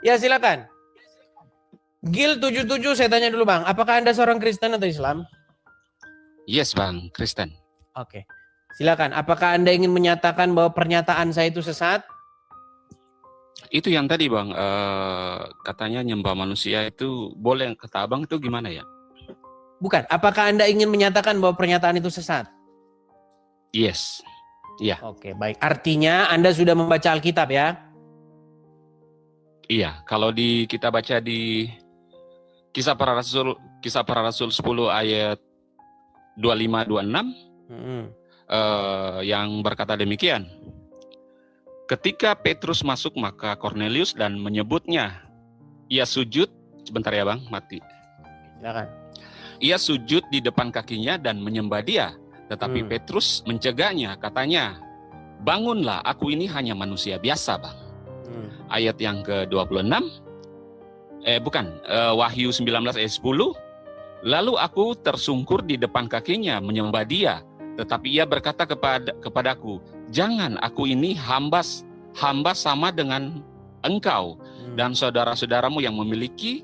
Ya silakan. Gil 77 saya tanya dulu Bang, apakah Anda seorang Kristen atau Islam? Yes Bang, Kristen. Oke. Silakan, apakah Anda ingin menyatakan bahwa pernyataan saya itu sesat? Itu yang tadi Bang, katanya nyembah manusia itu boleh, kata Abang itu gimana ya? Bukan, apakah Anda ingin menyatakan bahwa pernyataan itu sesat? Yes. Iya. Oke, baik. Artinya Anda sudah membaca Alkitab ya? Iya, kalau kita baca di Kisah Para Rasul 10 ayat 25-26 yang berkata demikian. Ketika Petrus masuk, maka Cornelius dan menyebutnya. Ia sujud, sebentar ya Bang, mati. Silakan. Ia sujud di depan kakinya dan menyembah dia. Tetapi Petrus mencegahnya, katanya, bangunlah, aku ini hanya manusia biasa Bang. Ayat yang ke-26, Wahyu 19 ayat 10, lalu aku tersungkur di depan kakinya menyembah dia. Tetapi ia berkata kepadaku, jangan, aku ini hamba sama dengan engkau dan saudara-saudaramu yang memiliki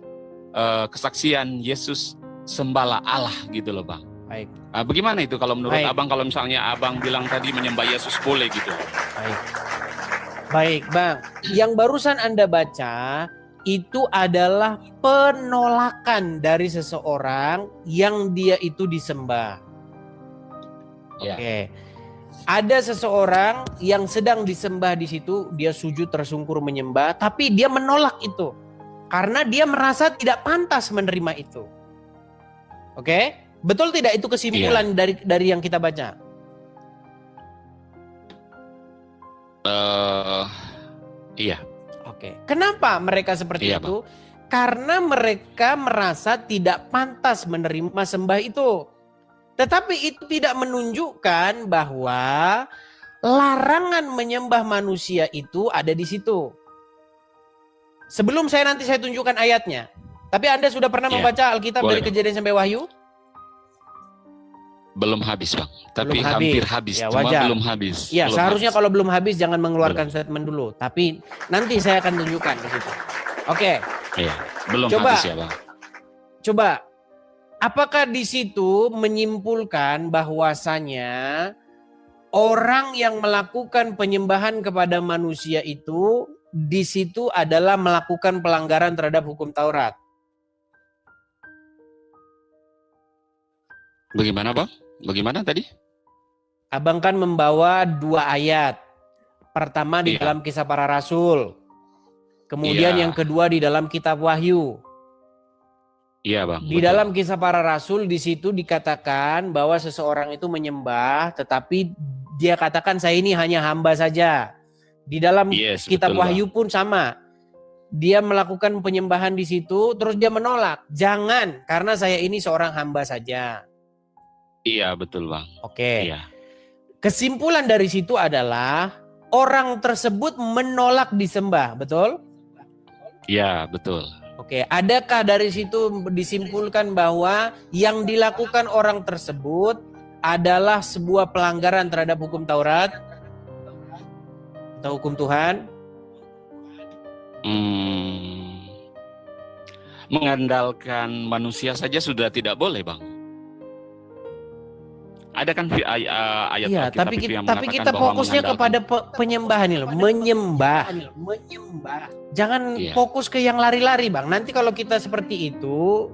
kesaksian Yesus sembahlah Allah, gitu loh Bang. Baik. Bagaimana itu kalau menurut Baik. Abang, kalau misalnya Abang bilang tadi menyembah Yesus boleh gitu? Baik Bang, yang barusan Anda baca itu adalah penolakan dari seseorang yang dia itu disembah. Oke. Ada seseorang yang sedang disembah di situ, dia sujud tersungkur menyembah, tapi dia menolak itu karena dia merasa tidak pantas menerima itu. Oke? Betul tidak itu kesimpulan dari yang kita baca? Iya. Oke. Kenapa mereka seperti itu? Bang. Karena mereka merasa tidak pantas menerima sembah itu. Tetapi itu tidak menunjukkan bahwa larangan menyembah manusia itu ada di situ. Sebelum saya tunjukkan ayatnya. Tapi Anda sudah pernah membaca Alkitab dari Kejadian sampai Wahyu? Belum habis Bang, tapi hampir habis, ya, cuma belum habis. Ya, seharusnya kalau belum habis jangan mengeluarkan statement dulu, tapi nanti saya akan tunjukkan di situ. Oke. Iya, belum habis ya Bang. Coba, apakah di situ menyimpulkan bahwasanya orang yang melakukan penyembahan kepada manusia itu di situ adalah melakukan pelanggaran terhadap hukum Taurat? Bagaimana Bang? Bagaimana tadi? Abang kan membawa 2 ayat. Pertama di dalam Kisah Para Rasul. Kemudian yang kedua di dalam Kitab Wahyu. Iya Bang. Di dalam Kisah Para Rasul di situ dikatakan bahwa seseorang itu menyembah, tetapi dia katakan saya ini hanya hamba saja. Di dalam Kitab Wahyu pun sama. Dia melakukan penyembahan di situ, terus dia menolak. Jangan, karena saya ini seorang hamba saja. Iya betul Bang. Oke. Iya. Kesimpulan dari situ adalah orang tersebut menolak disembah, betul? Iya betul. Oke. Adakah dari situ disimpulkan bahwa yang dilakukan orang tersebut adalah sebuah pelanggaran terhadap hukum Taurat atau hukum Tuhan? Mengandalkan manusia saja sudah tidak boleh Bang. Ada kan ayat ya, Alkitab tapi kita fokusnya kepada penyembahan ini loh, menyembah. Jangan fokus ke yang lari-lari Bang. Nanti kalau kita seperti itu,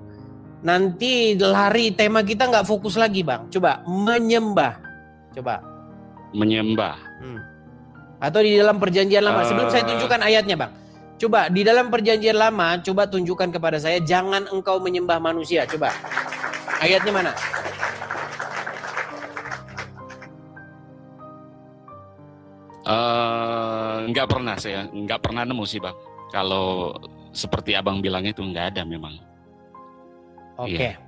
nanti lari tema kita nggak fokus lagi Bang. Coba menyembah. Coba. Menyembah. Atau di dalam perjanjian lama. Sebelum saya tunjukkan ayatnya Bang. Coba di dalam perjanjian lama, coba tunjukkan kepada saya, jangan engkau menyembah manusia. Coba. Ayatnya mana? Nggak pernah nemu sih Bang. Kalau seperti Abang bilang itu nggak ada memang. Oke.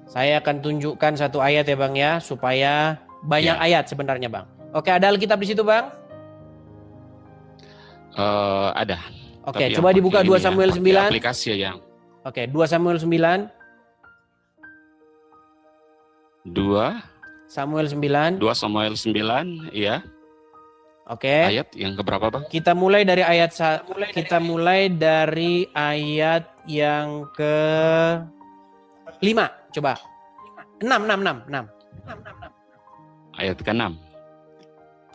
Saya akan tunjukkan satu ayat ya Bang ya, supaya banyak ayat sebenarnya Bang. Oke, ada Alkitab di situ Bang? Ada. Oke, coba dibuka 2 Samuel 9. Aplikasi ya. Oke, 2 Samuel 9. 2 Samuel 9. 2 Samuel 9, iya. Oke. Ayat yang keberapa Bang? Kita mulai dari ayat yang ke 5. Coba. 6. Ayat ke-6.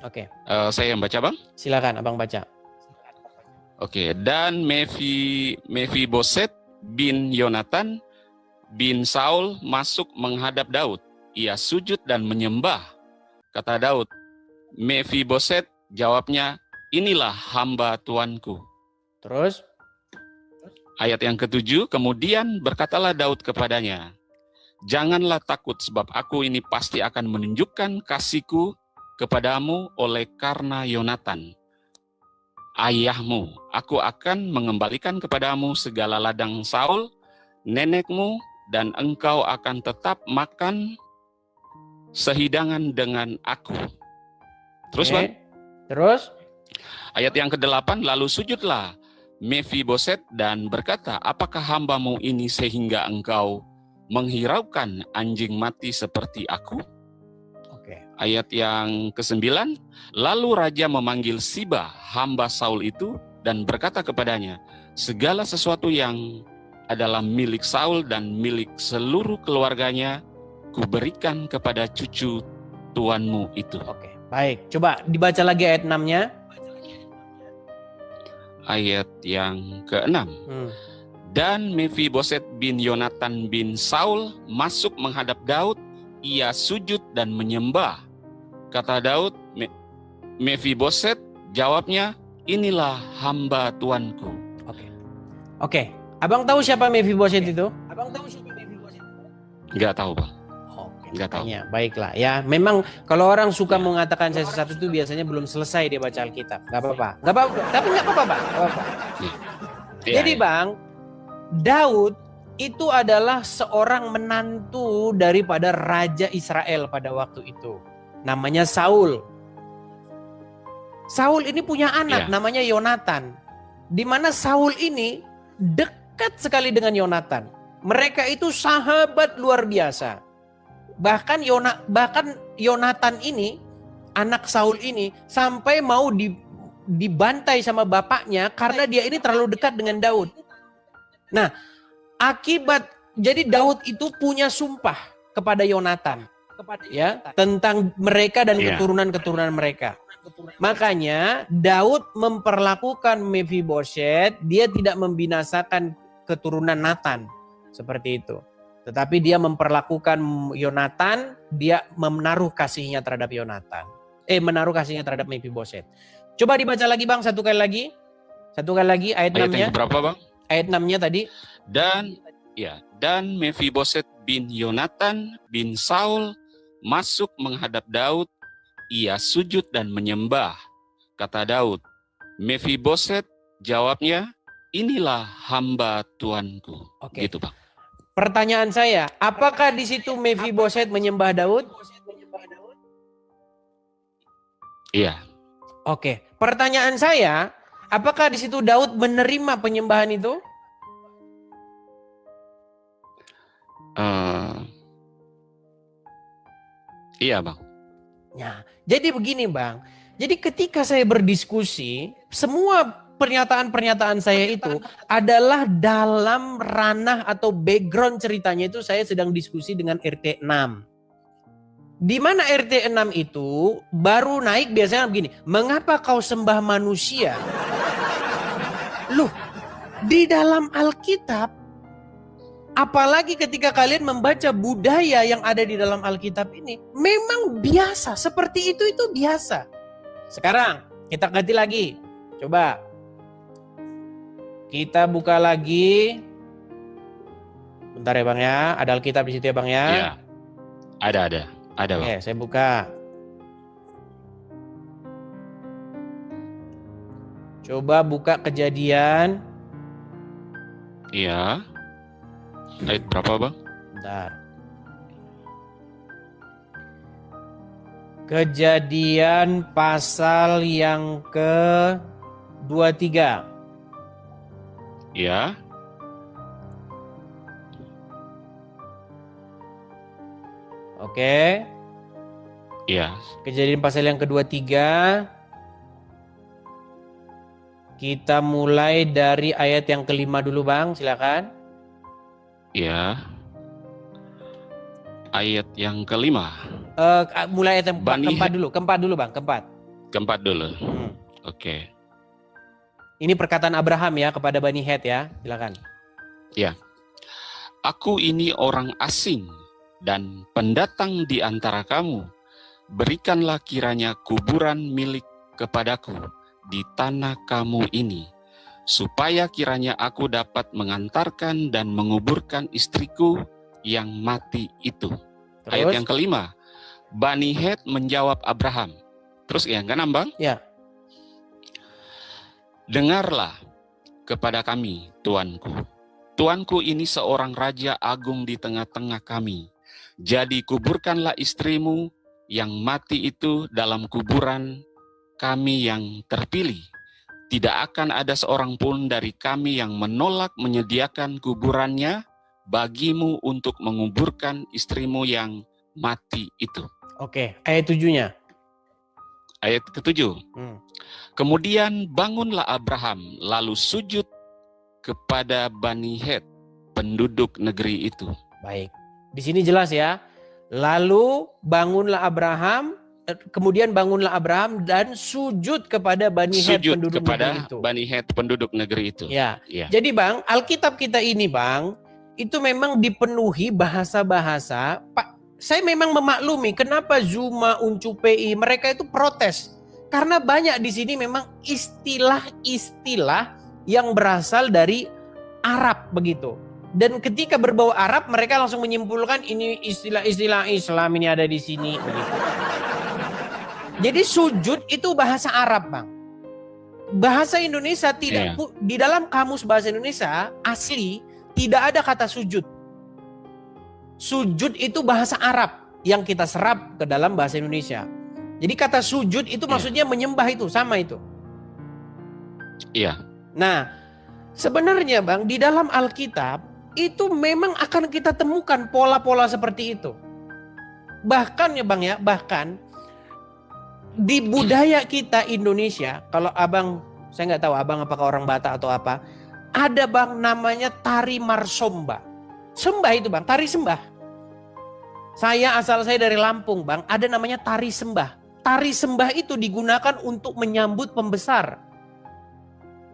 Oke. Saya yang baca Bang? Silakan Abang baca. Oke, dan Mefiboset bin Yonatan bin Saul masuk menghadap Daud. Ia sujud dan menyembah. Kata Daud, Mefiboset, jawabnya, inilah hamba tuanku. Terus? Ayat yang ke-7, kemudian berkatalah Daud kepadanya, janganlah takut sebab aku ini pasti akan menunjukkan kasihku kepadamu oleh karena Yonatan, ayahmu. Aku akan mengembalikan kepadamu segala ladang Saul, nenekmu, dan engkau akan tetap makan sehidangan dengan aku. Terus Oke. Bang? Terus? Ayat yang ke-8, lalu sujudlah Mefiboset dan berkata, apakah hambamu ini sehingga engkau menghiraukan anjing mati seperti aku? Oke. Ayat yang ke-9, lalu raja memanggil Siba, hamba Saul itu, dan berkata kepadanya, segala sesuatu yang adalah milik Saul dan milik seluruh keluarganya, kuberikan kepada cucu tuanmu itu. Oke. Baik, coba dibaca lagi ayat 6-nya. Ayat yang ke-6. Dan Mefiboset bin Yonatan bin Saul masuk menghadap Daud, ia sujud dan menyembah. Kata Daud, Mefiboset, jawabnya, inilah hamba tuanku. Oke. Abang tahu siapa Mefiboset itu? Enggak tahu Bang. Nggak tahu. Baiklah ya. Memang kalau orang suka mengatakan saya sesuatu itu biasanya belum selesai dia baca Alkitab. Nggak apa-apa. Tapi nggak apa-apa Bang. Jadi Bang, Daud itu adalah seorang menantu daripada Raja Israel pada waktu itu. Namanya Saul. Saul ini punya anak namanya Yonatan. Di mana Saul ini dekat sekali dengan Yonatan. Mereka itu sahabat luar biasa. Bahkan Yonatan ini, anak Saul ini, sampai mau dibantai sama bapaknya karena dia ini terlalu dekat dengan Daud. Nah, jadi Daud itu punya sumpah kepada Yonatan, ya, tentang mereka dan keturunan-keturunan mereka. Makanya Daud memperlakukan Mefiboset, dia tidak membinasakan keturunan Nathan, seperti itu. Tetapi dia memperlakukan Yonatan, dia menaruh kasihnya terhadap Yonatan. Menaruh kasihnya terhadap Mefiboset. Coba dibaca lagi Bang, satu kali lagi ayat 6-nya. Ayat yang berapa Bang? Ayat 6-nya tadi. Dan Mefiboset bin Yonatan bin Saul masuk menghadap Daud, ia sujud dan menyembah. Kata Daud, Mefiboset, jawabnya, inilah hamba tuanku. Gitu Bang. Pertanyaan saya, apakah di situ Mefiboset menyembah Daud? Iya. Oke. Pertanyaan saya, apakah di situ Daud menerima penyembahan itu? Iya Bang. Ya, jadi begini Bang. Jadi ketika saya berdiskusi, semua pernyataan-pernyataan saya itu adalah dalam ranah atau background ceritanya itu saya sedang diskusi dengan RT 6. Di mana RT 6 itu baru naik biasanya begini, mengapa kau sembah manusia? Loh, di dalam Alkitab, apalagi ketika kalian membaca budaya yang ada di dalam Alkitab ini, memang biasa, seperti itu biasa. Sekarang kita ganti lagi, coba. Kita buka lagi. Bentar ya Bang ya. Ada Alkitab di situ ya Bang ya. Iya. Ada Bang. Oke, saya buka. Coba buka Kejadian. Iya. Ayat berapa Bang? Bentar. Kejadian pasal yang ke-23. Ya. Oke. Iya. Kejadian pasal yang ke-23. Kita mulai dari ayat yang kelima dulu Bang, silakan. Ya. Ayat yang kelima. Mulai ayat yang keempat dulu Bang, Keempat dulu. Oke. Ini perkataan Abraham ya kepada Bani Het ya, silakan. Ya. Aku ini orang asing dan pendatang di antara kamu. Berikanlah kiranya kuburan milik kepadaku di tanah kamu ini, supaya kiranya aku dapat mengantarkan dan menguburkan istriku yang mati itu. Terus? Ayat yang kelima, Bani Het menjawab Abraham. Terus yang keenam Bang? Ya. Dengarlah kepada kami, Tuanku. Tuanku ini seorang raja agung di tengah-tengah kami. Jadi kuburkanlah istrimu yang mati itu dalam kuburan kami yang terpilih. Tidak akan ada seorang pun dari kami yang menolak menyediakan kuburannya bagimu untuk menguburkan istrimu yang mati itu. Oke, ayat 7-nya. Ayat ke-7. Kemudian bangunlah Abraham lalu sujud kepada Bani Het, penduduk negeri itu. Baik, di sini jelas ya. Lalu bangunlah Abraham, kemudian bangunlah Abraham dan sujud kepada Bani Het, penduduk negeri itu. Bani Het, penduduk negeri itu. Ya. Jadi Bang, Alkitab kita ini Bang, itu memang dipenuhi bahasa-bahasa. Pak, saya memang memaklumi kenapa Zuma, Uncu PI, mereka itu protes. Karena banyak di sini memang istilah-istilah yang berasal dari Arab begitu. Dan ketika berbau Arab, mereka langsung menyimpulkan ini istilah-istilah Islam ini ada di sini begitu. Jadi sujud itu bahasa Arab Bang. Bahasa Indonesia tidak, di dalam kamus bahasa Indonesia asli tidak ada kata sujud. Sujud itu bahasa Arab yang kita serap ke dalam bahasa Indonesia. Jadi kata sujud itu maksudnya menyembah, itu sama itu. Iya. Nah, sebenarnya Bang, di dalam Alkitab itu memang akan kita temukan pola-pola seperti itu. Bahkan ya Bang ya, bahkan di budaya kita Indonesia, kalau Abang, saya nggak tahu Abang apakah orang Batak atau apa, ada Bang namanya tari marsomba. Sembah itu Bang, tari sembah. Asal saya dari Lampung Bang, ada namanya tari sembah. Tari sembah itu digunakan untuk menyambut pembesar.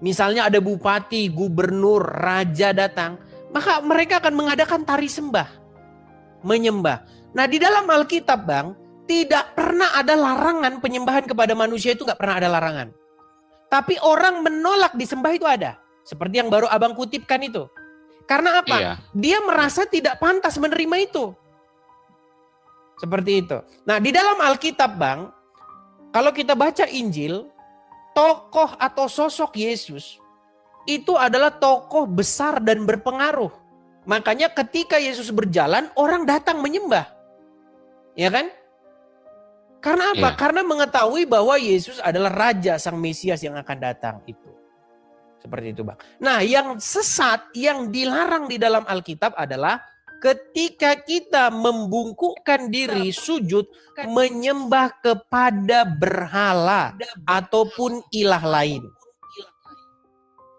Misalnya ada bupati, gubernur, raja datang, maka mereka akan mengadakan tari sembah, menyembah. Nah di dalam Alkitab Bang, tidak pernah ada larangan penyembahan kepada manusia, itu gak pernah ada larangan. Tapi orang menolak disembah itu ada. Seperti yang baru Abang kutipkan itu. Karena apa? Iya. Dia merasa tidak pantas menerima itu. Seperti itu. Nah di dalam Alkitab Bang, kalau kita baca Injil, tokoh atau sosok Yesus itu adalah tokoh besar dan berpengaruh. Makanya ketika Yesus berjalan, orang datang menyembah. Ya kan? Karena apa? Karena mengetahui bahwa Yesus adalah Raja Sang Mesias yang akan datang itu. Seperti itu Bang. Nah yang sesat, yang dilarang di dalam Alkitab adalah ketika kita membungkukkan diri sujud menyembah kepada berhala ataupun ilah lain.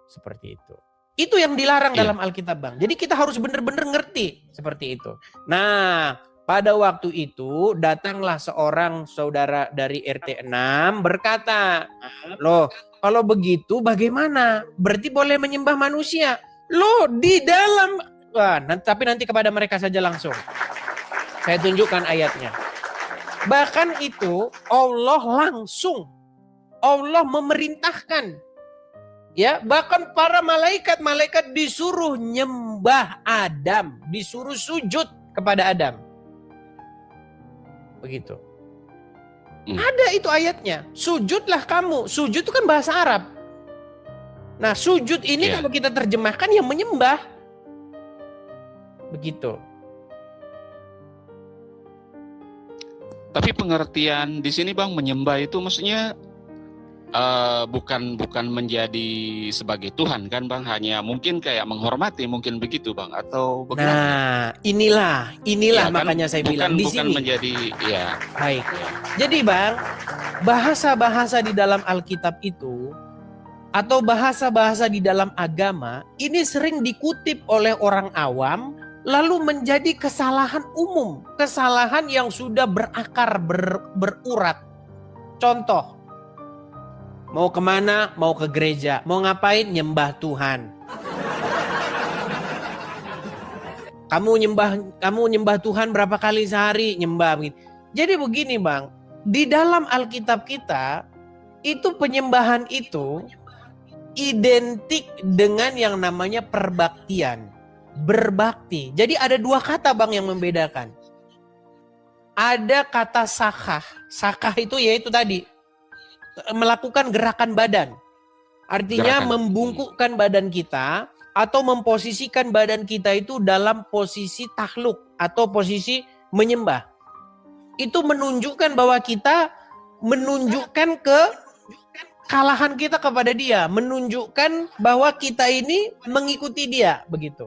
Seperti itu. Itu yang dilarang dalam Alkitab Bang. Jadi kita harus benar-benar ngerti seperti itu. Nah, pada waktu itu datanglah seorang saudara dari RT 6 berkata, "Loh, kalau begitu bagaimana? Berarti boleh menyembah manusia." Loh, di dalam tapi nanti kepada mereka saja langsung. Saya tunjukkan ayatnya. Bahkan itu Allah memerintahkan. Ya, bahkan para malaikat disuruh nyembah Adam, disuruh sujud kepada Adam. Begitu. Ada itu ayatnya. Sujudlah kamu. Sujud itu kan bahasa Arab. Nah, sujud ini kalau kita terjemahkan yang menyembah. Begitu. Tapi pengertian di sini Bang, menyembah itu maksudnya bukan menjadi sebagai Tuhan kan Bang, hanya mungkin kayak menghormati, mungkin begitu Bang, atau bagaimana? Nah, inilah ya, makanya kan, saya bilang di bukan sini menjadi baik. Jadi Bang, bahasa-bahasa di dalam Alkitab itu atau bahasa-bahasa di dalam agama ini sering dikutip oleh orang awam lalu menjadi kesalahan umum, kesalahan yang sudah berakar, berurat. Contoh, mau kemana? Mau ke gereja. Mau ngapain? Nyembah Tuhan. Kamu nyembah Tuhan berapa kali sehari? Nyembah. Jadi begini Bang, di dalam Alkitab kita itu penyembahan itu identik dengan yang namanya perbaktian, berbakti. Jadi ada dua kata Bang yang membedakan. Ada kata sakah. Sakah itu yaitu tadi melakukan gerakan badan. Artinya membungkukkan badan kita atau memposisikan badan kita itu dalam posisi takluk atau posisi menyembah. Itu menunjukkan bahwa kita menunjukkan kekalahan kita kepada dia, menunjukkan bahwa kita ini mengikuti dia, begitu.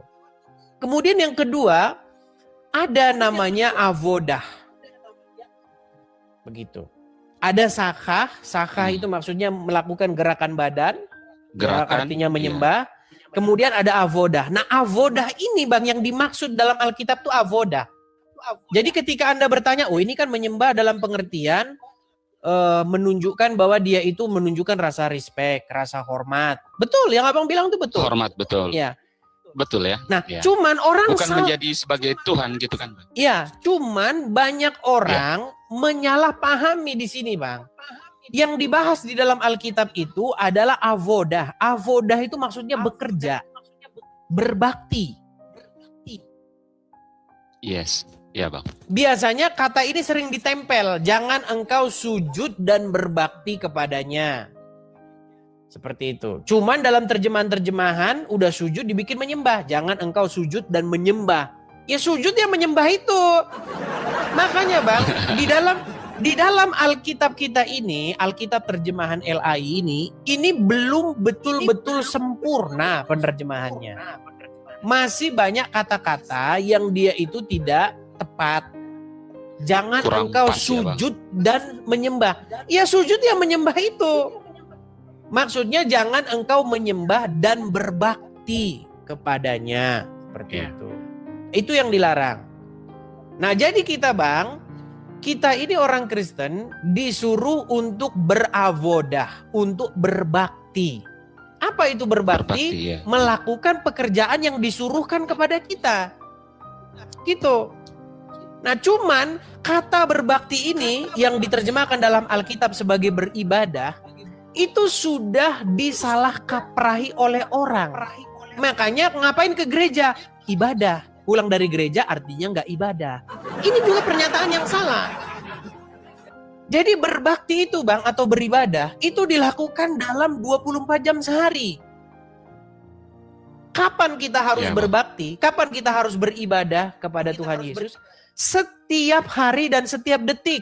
Kemudian yang kedua, ada namanya avodah. Begitu. Ada sakah, itu maksudnya melakukan gerakan badan, artinya menyembah. Iya. Kemudian ada avodah. Nah, avodah ini Bang yang dimaksud dalam Alkitab tuh avodah. Jadi ketika Anda bertanya, oh ini kan menyembah dalam pengertian menunjukkan bahwa dia itu menunjukkan rasa respect, rasa hormat. Betul, yang Abang bilang itu betul. Hormat, betul. Ya. Betul ya. Nah, ya. Cuman orang bukan menjadi sebagai Tuhan gitu kan, Bang. Ya, cuman banyak orang menyalahpahami di sini, Bang. Yang dibahas di dalam Alkitab itu adalah avodah. Avodah itu maksudnya bekerja, berbakti. Yes, ya Bang. Biasanya kata ini sering ditempel, jangan engkau sujud dan berbakti kepadanya. Seperti itu. Cuman dalam terjemahan-terjemahan udah sujud dibikin menyembah, jangan engkau sujud dan menyembah. Ya sujud ya menyembah itu. Makanya Bang, di dalam Alkitab kita ini, Alkitab terjemahan LAI ini belum betul-betul sempurna penerjemahannya. Masih banyak kata-kata yang dia itu tidak tepat. Jangan engkau sujud dan menyembah. Ya sujud ya menyembah itu. Maksudnya jangan engkau menyembah dan berbakti kepadanya. Seperti itu. Itu yang dilarang. Nah jadi kita Bang, kita ini orang Kristen disuruh untuk beravodah, untuk berbakti. Apa itu berbakti? Melakukan pekerjaan yang disuruhkan kepada kita. Gitu. Nah cuman kata berbakti ini yang diterjemahkan dalam Alkitab sebagai beribadah, itu sudah disalah kaprahi oleh orang. Makanya ngapain ke gereja? Ibadah. Pulang dari gereja artinya nggak ibadah. Ini juga pernyataan yang salah. Jadi berbakti itu Bang atau beribadah itu dilakukan dalam 24 jam sehari. Kapan kita harus berbakti? Kapan kita harus beribadah kepada Tuhan Yesus? Setiap hari dan setiap detik.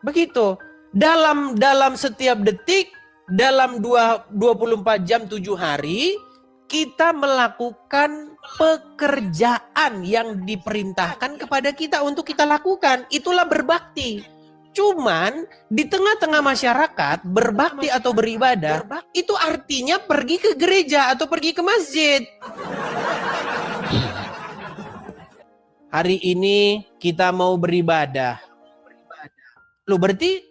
Begitu. Dalam setiap detik, dalam 24 jam 7 hari, kita melakukan pekerjaan yang diperintahkan kepada kita untuk kita lakukan. Itulah berbakti. Cuman di tengah-tengah masyarakat, berbakti atau beribadah, itu artinya pergi ke gereja atau pergi ke masjid. Hari ini kita mau beribadah. Loh berarti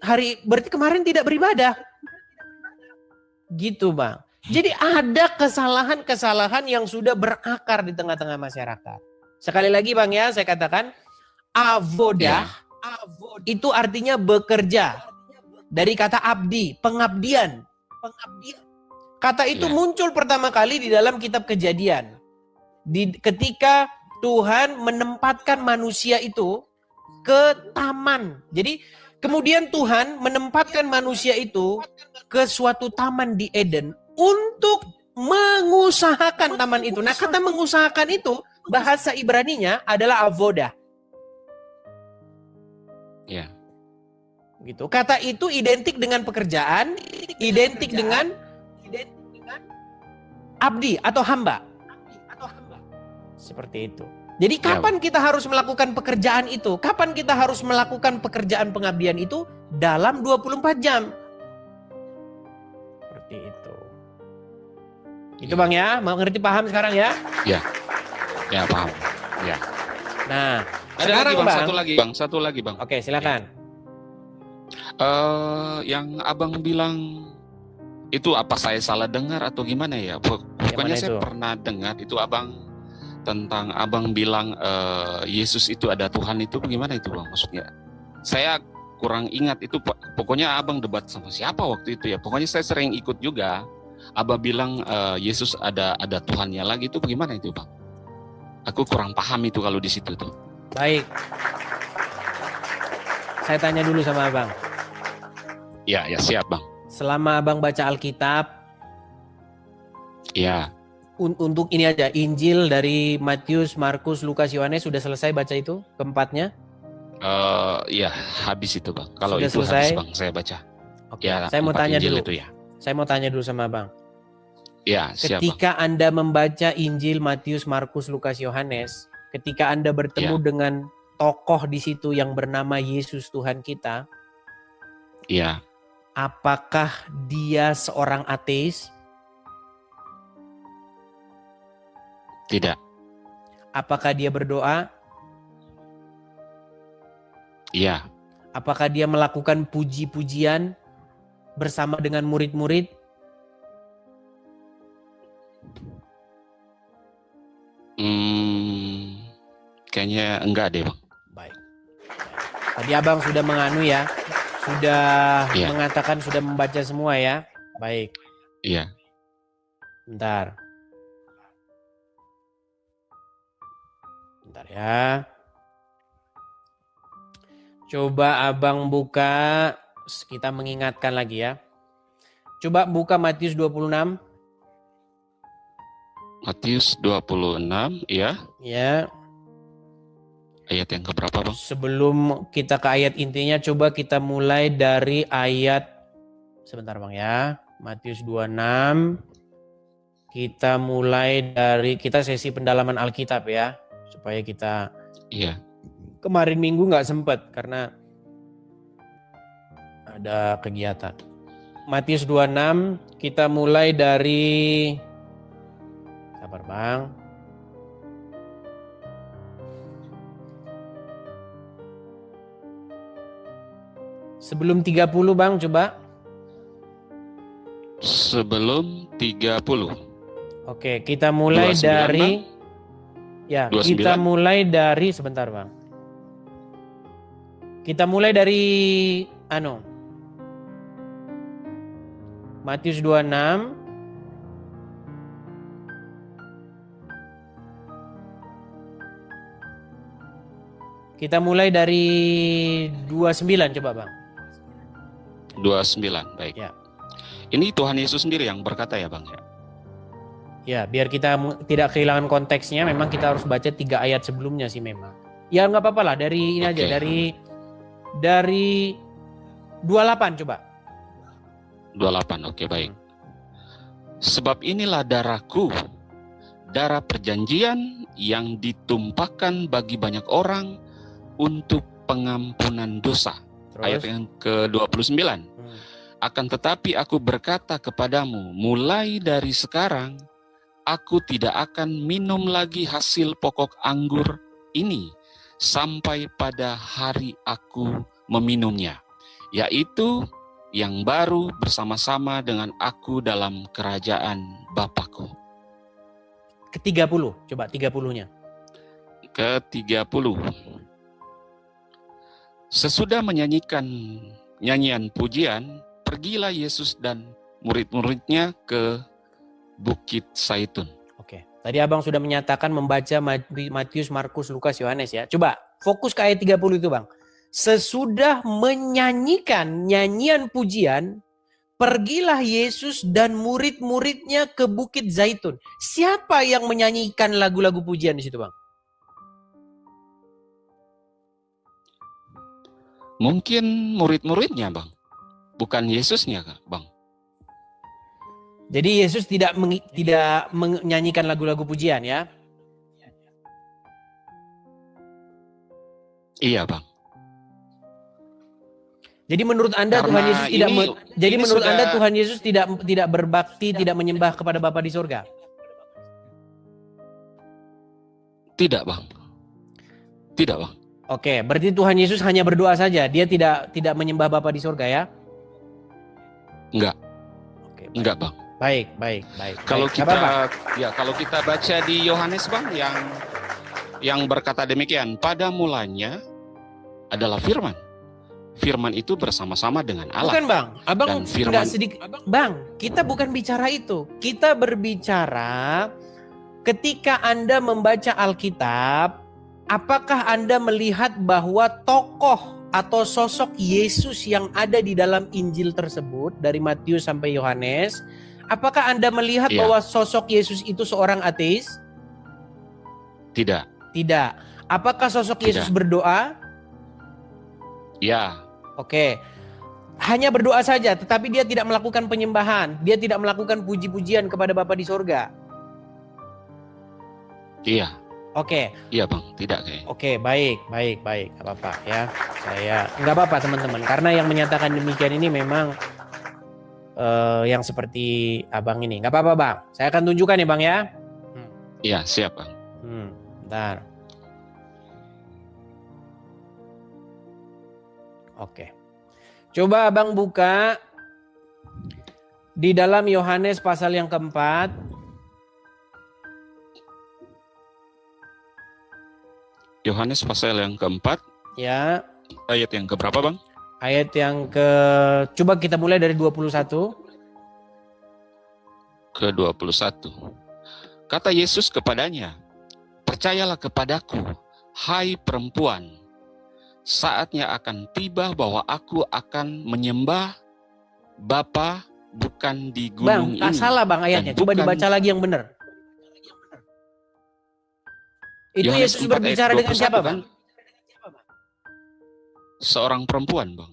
kemarin tidak beribadah. Gitu Bang. Jadi ada kesalahan-kesalahan yang sudah berakar di tengah-tengah masyarakat. Sekali lagi Bang ya, saya katakan avodah itu artinya bekerja. Dari kata abdi, pengabdian. Kata itu muncul pertama kali di dalam kitab Kejadian. Ketika Tuhan menempatkan manusia itu ke taman. Jadi kemudian Tuhan menempatkan manusia itu ke suatu taman di Eden untuk mengusahakan taman itu. Nah, kata mengusahakan itu bahasa Ibraninya adalah avodah. Ya. Gitu. Kata itu identik dengan pekerjaan, identik dengan abdi atau hamba. Seperti itu. Jadi kapan kita harus melakukan pekerjaan itu? Kapan kita harus melakukan pekerjaan pengabdian itu? Dalam 24 jam. Seperti itu. Itu Bang ya, mengerti paham sekarang ya? Ya paham. Ya. Nah, Ada sekarang lagi, Bang, Bang. satu lagi Bang. Oke, silakan. Yang Abang bilang itu apa saya salah dengar atau gimana ya? Pokoknya saya pernah dengar itu Abang tentang Abang bilang Yesus itu ada Tuhan, itu bagaimana itu Bang maksudnya? Saya kurang ingat itu, pokoknya Abang debat sama siapa waktu itu ya. Pokoknya saya sering ikut juga. Abang bilang Yesus ada Tuhannya lagi, itu bagaimana itu Bang? Aku kurang paham itu kalau di situ tuh. Baik. Saya tanya dulu sama Abang. Ya siap Bang. Selama Abang baca Alkitab, ya. Untuk ini aja, Injil dari Matius, Markus, Lukas, Yohanes sudah selesai baca itu keempatnya? Ya habis itu Bang. Kalau sudah itu selesai? Habis Bang saya baca. Oke. Ya, saya mau tanya Injil dulu. Itu ya. Saya mau tanya dulu sama Bang. Ya, siap, ketika Bang. Anda membaca Injil Matius, Markus, Lukas, Yohanes, ketika Anda bertemu dengan tokoh di situ yang bernama Yesus Tuhan kita, apakah dia seorang ateis? Tidak. Apakah dia berdoa? Iya. Apakah dia melakukan puji-pujian bersama dengan murid-murid? Kayaknya enggak deh Bang. Baik. Tadi Abang sudah menganu ya, sudah mengatakan sudah membaca semua ya. Baik. Iya. Bentar ya. Coba Abang buka, kita mengingatkan lagi ya. Coba buka Matius 26. Matius 26, ya. Ya. Ayat yang keberapa Bang? Sebelum kita ke ayat intinya, coba kita mulai dari ayat, sebentar Bang ya. Matius 26. Kita mulai dari, kita sesi pendalaman Alkitab ya. Supaya kita, kemarin minggu nggak sempat karena ada kegiatan. Matius 26, kita mulai dari, sabar Bang. Sebelum 30 Bang, coba. Sebelum 30. Oke, kita mulai 29, dari Bang? Ya, 29. Kita mulai dari, sebentar Bang. Kita mulai dari Matius 26. Kita mulai dari 29 coba Bang. 29, baik. Ya. Ini Tuhan Yesus sendiri yang berkata ya Bang ya? Ya, biar kita tidak kehilangan konteksnya, memang kita harus baca 3 ayat sebelumnya sih memang. Ya nggak apa-apa lah, dari ini aja, dari 28 coba. 28, oke, baik. Sebab inilah darahku, darah perjanjian yang ditumpahkan bagi banyak orang untuk pengampunan dosa. Terus? Ayat yang ke-29. Akan tetapi aku berkata kepadamu, mulai dari sekarang, aku tidak akan minum lagi hasil pokok anggur ini sampai pada hari aku meminumnya, yaitu yang baru bersama-sama dengan aku dalam kerajaan Bapakku. Ke-30, coba 30-nya. Ke-30. Sesudah menyanyikan nyanyian pujian, pergilah Yesus dan murid-muridnya ke Bukit Zaitun. Oke, tadi Abang sudah menyatakan membaca Matius, Markus, Lukas, Yohanes ya. Coba fokus ke ayat 30 itu Bang. Sesudah menyanyikan nyanyian pujian, pergilah Yesus dan murid-muridnya ke Bukit Zaitun. Siapa yang menyanyikan lagu-lagu pujian di situ Bang? Mungkin murid-muridnya Bang, bukan Yesusnya Bang. Jadi Yesus tidak menyanyikan lagu-lagu pujian ya? Iya Bang. Jadi menurut Anda Karena Tuhan Yesus tidak jadi ini menurut sudah- Anda Tuhan Yesus tidak berbakti, tidak menyembah kepada Bapa di surga? Tidak, Bang. Tidak, Bang. Oke, berarti Tuhan Yesus hanya berdoa saja. Dia tidak menyembah Bapa di surga ya? Enggak. Oke, baik. Enggak, Bang. Baik. Kalau Baik, nggak apa-apa. kalau kita baca di Yohanes, Bang, yang berkata demikian, pada mulanya adalah firman. Firman itu bersama-sama dengan Allah. Bukan Bang, Abang Dan firman- nggak sedikit. Bang, kita bukan bicara itu. Kita berbicara ketika Anda membaca Alkitab, apakah Anda melihat bahwa tokoh atau sosok Yesus yang ada di dalam Injil tersebut dari Matius sampai Yohanes, apakah Anda melihat Iya. bahwa sosok Yesus itu seorang ateis? Tidak. Tidak. Apakah sosok Tidak. Yesus berdoa? Ya, Oke. Hanya berdoa saja, tetapi dia tidak melakukan penyembahan. Dia tidak melakukan puji-pujian kepada Bapa di sorga. iya. Oke. Iya, Bang. Tidak kayak. Oke, baik. Gak apa-apa ya. Nggak apa-apa teman-teman. Karena yang menyatakan demikian ini memang yang seperti abang ini. Nggak apa-apa bang. Saya akan tunjukkan ya bang ya. Iya, siap, Bang. Bentar. Oke. Coba abang buka di dalam Yohanes pasal yang keempat. Yohanes pasal yang keempat, Ya. ayat yang keberapa, Bang? Ayat yang coba kita mulai dari 21. Ke-21. Kata Yesus kepadanya, percayalah kepadaku, hai perempuan, saatnya akan tiba bahwa aku akan menyembah Bapa bukan di gunung Bang, ini. salah bang ayatnya. Dan Coba bukan- dibaca lagi yang benar. Itu Yohanes Yesus 4 ayat berbicara dengan 21, siapa kan? bang? Seorang perempuan, Bang.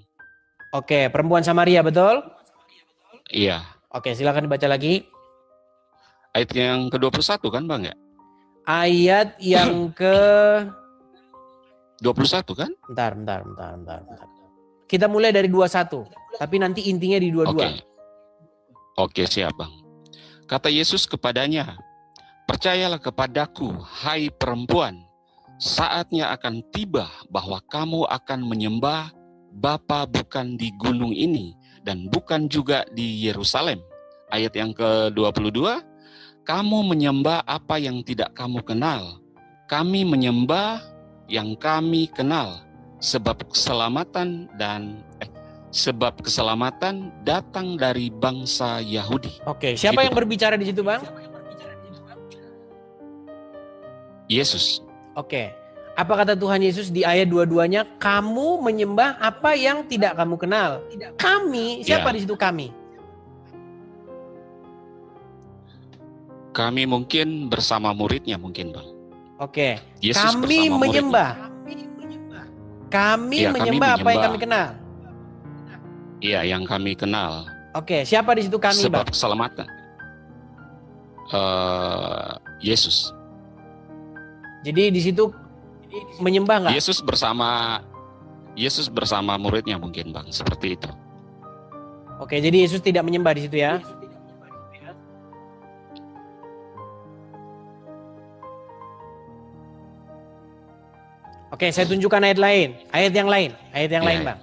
Oke, perempuan Samaria betul? Iya. Oke, silakan dibaca lagi. Ayat yang ke-21 kan, Bang, ya? Ayat yang 21 kan? bentar. Kita mulai dari 21, tapi nanti intinya di 22. Oke, siap, Bang. Kata Yesus kepadanya, percayalah kepadaku, hai perempuan, saatnya akan tiba bahwa kamu akan menyembah Bapa bukan di gunung ini dan bukan juga di Yerusalem. Ayat yang ke-22, kamu menyembah apa yang tidak kamu kenal. Kami menyembah yang kami kenal, sebab keselamatan datang dari bangsa Yahudi. Oke, siapa Gitu, yang Bang. berbicara di situ, Bang? Yesus. Oke. Apa kata Tuhan Yesus di ayat 22-nya? Kamu menyembah apa yang tidak kamu kenal. Kami, siapa Ya. di situ kami? Kami mungkin bersama muridnya mungkin, Bang. Oke. Yesus Kami bersama menyembah. Kami Iya, kami menyembah apa yang menyembah. kami kenal. Iya, yang kami kenal. Oke, siapa di situ kami, Bang? Sebab keselamatan. Yesus. Jadi di situ menyembah nggak? Yesus bersama muridnya mungkin, Bang, seperti itu. Oke, jadi Yesus tidak menyembah di situ ya. Oke, saya tunjukkan ayat lain, ayat yang lain, Iya. Bang.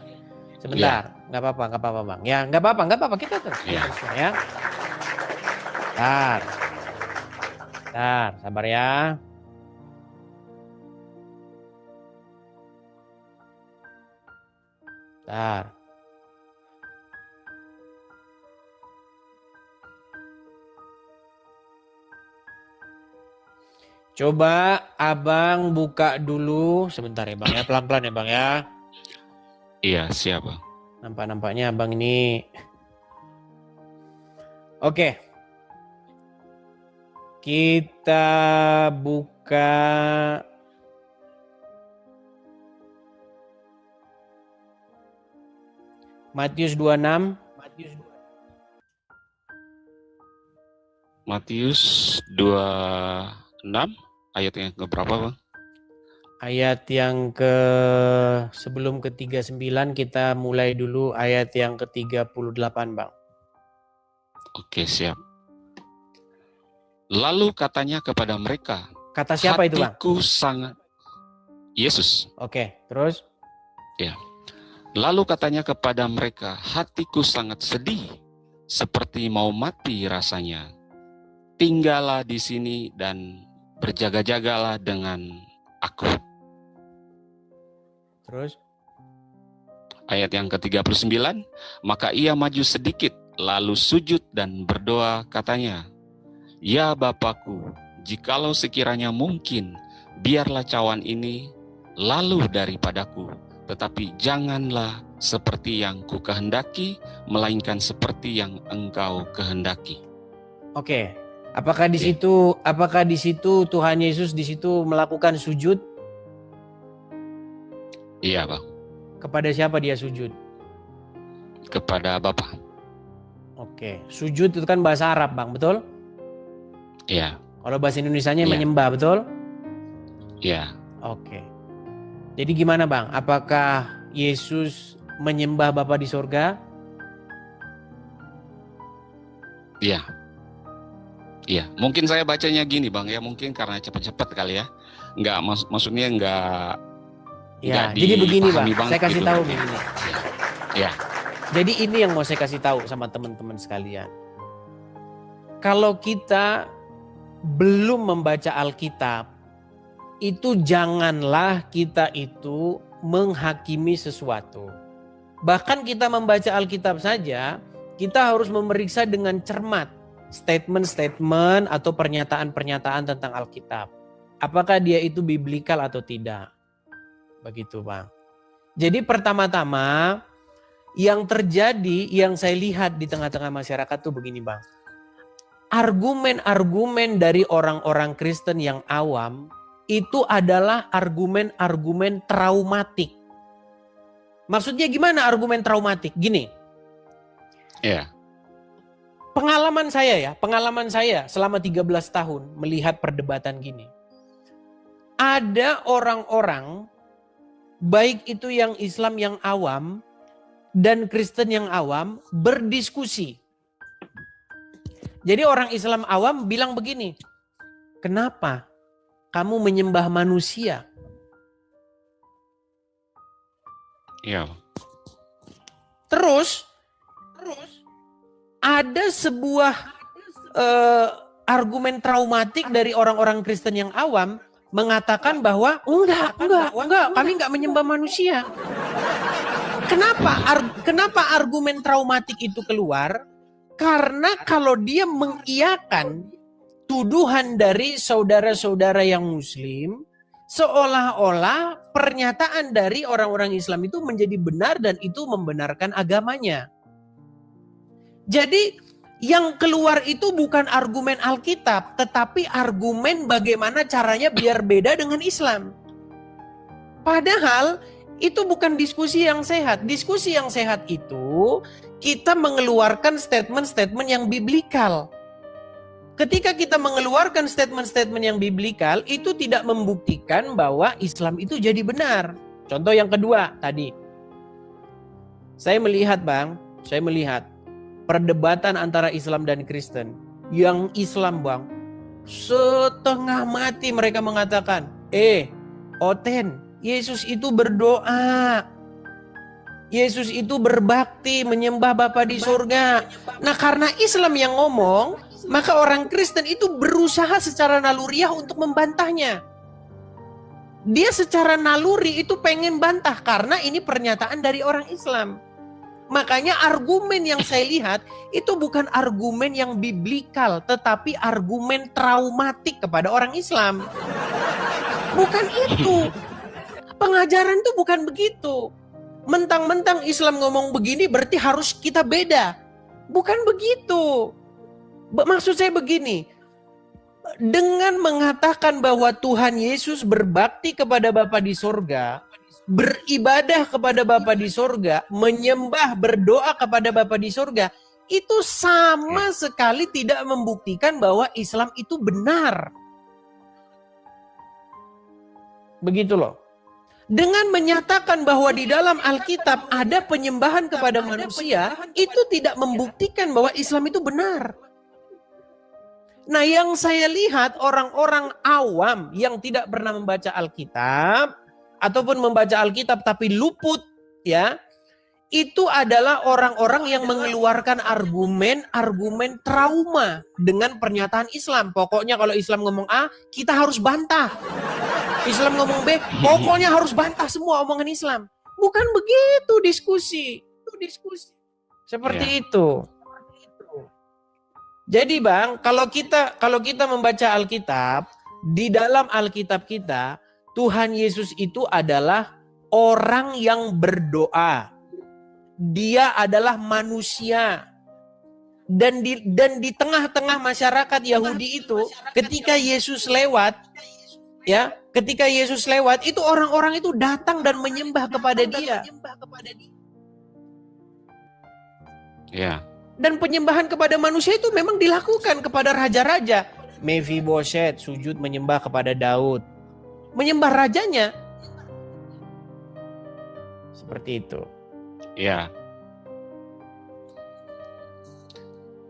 Sebentar, nggak apa-apa, Bang. Ya, nggak apa-apa, kita terus Iya. ya. Bentar, sabar ya. Bentar. Coba abang buka dulu sebentar ya bang ya, pelan-pelan ya bang ya. Iya, siap, Bang. Nampak-nampaknya abang ini. Oke. Kita buka Matius 26. Matius 26 ayat yang keberapa, Bang? Ayat yang sebelum ke 39 kita mulai dulu ayat yang ke-38, Bang. Oke, siap. Lalu katanya kepada mereka, Kata siapa itu, Bang? hatiku sangat... Yesus. Oke, terus? Ya. Lalu katanya kepada mereka, hatiku sangat sedih, seperti mau mati rasanya. Tinggallah di sini dan berjaga-jagalah dengan aku. Terus? Ayat yang ke-39, maka ia maju sedikit, lalu sujud dan berdoa katanya, ya Bapakku, jikalau sekiranya mungkin, biarlah cawan ini lalu daripadaku, tetapi janganlah seperti yang ku kehendaki, melainkan seperti yang engkau kehendaki. Oke, apakah di situ Tuhan Yesus di situ melakukan sujud? Iya, Bang. Kepada siapa dia sujud? Kepada Bapa. Oke, sujud itu kan bahasa Arab, Bang, betul? Iya. Kalau bahasa Indonesianya Iya. menyembah, betul? Iya. Oke. Jadi gimana, Bang? Apakah Yesus menyembah Bapa di sorga? Iya. Iya. Mungkin saya bacanya gini, Bang, ya. Mungkin karena cepat-cepat kali ya. Maksudnya Ya, jadi begini, Bang. Saya kasih gitu. tahu begini. Ya. Jadi ini yang mau saya kasih tahu sama teman-teman sekalian. Kalau kita belum membaca Alkitab, itu janganlah kita itu menghakimi sesuatu. Bahkan kita membaca Alkitab saja, kita harus memeriksa dengan cermat statement-statement atau pernyataan-pernyataan tentang Alkitab. Apakah dia itu biblikal atau tidak? Begitu, Bang. Jadi pertama-tama yang terjadi, yang saya lihat di tengah-tengah masyarakat tuh begini, Bang. Argumen-argumen dari orang-orang Kristen yang awam itu adalah argumen-argumen traumatik. Maksudnya gimana argumen traumatik? Gini. Iya. Pengalaman saya selama 13 tahun melihat perdebatan gini. Ada orang-orang baik itu yang Islam yang awam dan Kristen yang awam berdiskusi. Jadi orang Islam awam bilang begini, kenapa kamu menyembah manusia? Iya. Terus ada sebuah argumen traumatik dari orang-orang Kristen yang awam mengatakan bahwa enggak, kami enggak menyembah manusia. Kenapa argumen traumatik itu keluar? Karena kalau dia mengiyakan tuduhan dari saudara-saudara yang Muslim, seolah-olah pernyataan dari orang-orang Islam itu menjadi benar dan itu membenarkan agamanya. Jadi yang keluar itu bukan argumen Alkitab, tetapi argumen bagaimana caranya biar beda dengan Islam. Padahal itu bukan diskusi yang sehat. Diskusi yang sehat itu kita mengeluarkan statement-statement yang biblikal. Ketika kita mengeluarkan statement-statement yang biblikal, itu tidak membuktikan bahwa Islam itu jadi benar. Contoh yang kedua tadi. Saya melihat, Bang, perdebatan antara Islam dan Kristen. Yang Islam, Bang, setengah mati mereka mengatakan, Oten, Yesus itu berdoa. Yesus itu berbakti menyembah Bapa di surga. Nah, karena Islam yang ngomong, maka orang Kristen itu berusaha secara naluriah untuk membantahnya. Dia secara naluri itu pengen bantah karena ini pernyataan dari orang Islam. Makanya argumen yang saya lihat itu bukan argumen yang biblikal, tetapi argumen traumatik kepada orang Islam. Bukan itu. Pengajaran itu bukan begitu. Mentang-mentang Islam ngomong begini berarti harus kita beda. Bukan begitu. Maksud saya begini. Dengan mengatakan bahwa Tuhan Yesus berbakti kepada Bapa di sorga, beribadah kepada Bapa di sorga, menyembah, berdoa kepada Bapa di sorga, itu sama sekali tidak membuktikan bahwa Islam itu benar. Begitu loh. Dengan menyatakan bahwa di dalam Alkitab ada penyembahan kepada manusia, itu tidak membuktikan bahwa Islam itu benar. Nah, yang saya lihat orang-orang awam yang tidak pernah membaca Alkitab ataupun membaca Alkitab tapi luput, ya, itu adalah orang-orang yang mengeluarkan argumen trauma dengan pernyataan Islam. Pokoknya kalau Islam ngomong A, kita harus bantah. Islam ngomong B, pokoknya harus bantah semua omongan Islam. Bukan begitu diskusi. Seperti itu. Jadi Bang, kalau kita membaca Alkitab, di dalam Alkitab kita, Tuhan Yesus itu adalah orang yang berdoa. Dia adalah manusia. Dan di tengah-tengah masyarakat Yahudi itu, ketika Yesus lewat, ya, ketika Yesus lewat, itu orang-orang itu datang dan menyembah kepada dia. Ya. Dan penyembahan kepada manusia itu memang dilakukan kepada raja-raja. Mephibosheth sujud menyembah kepada Daud. Menyembah rajanya. Seperti itu. Ya.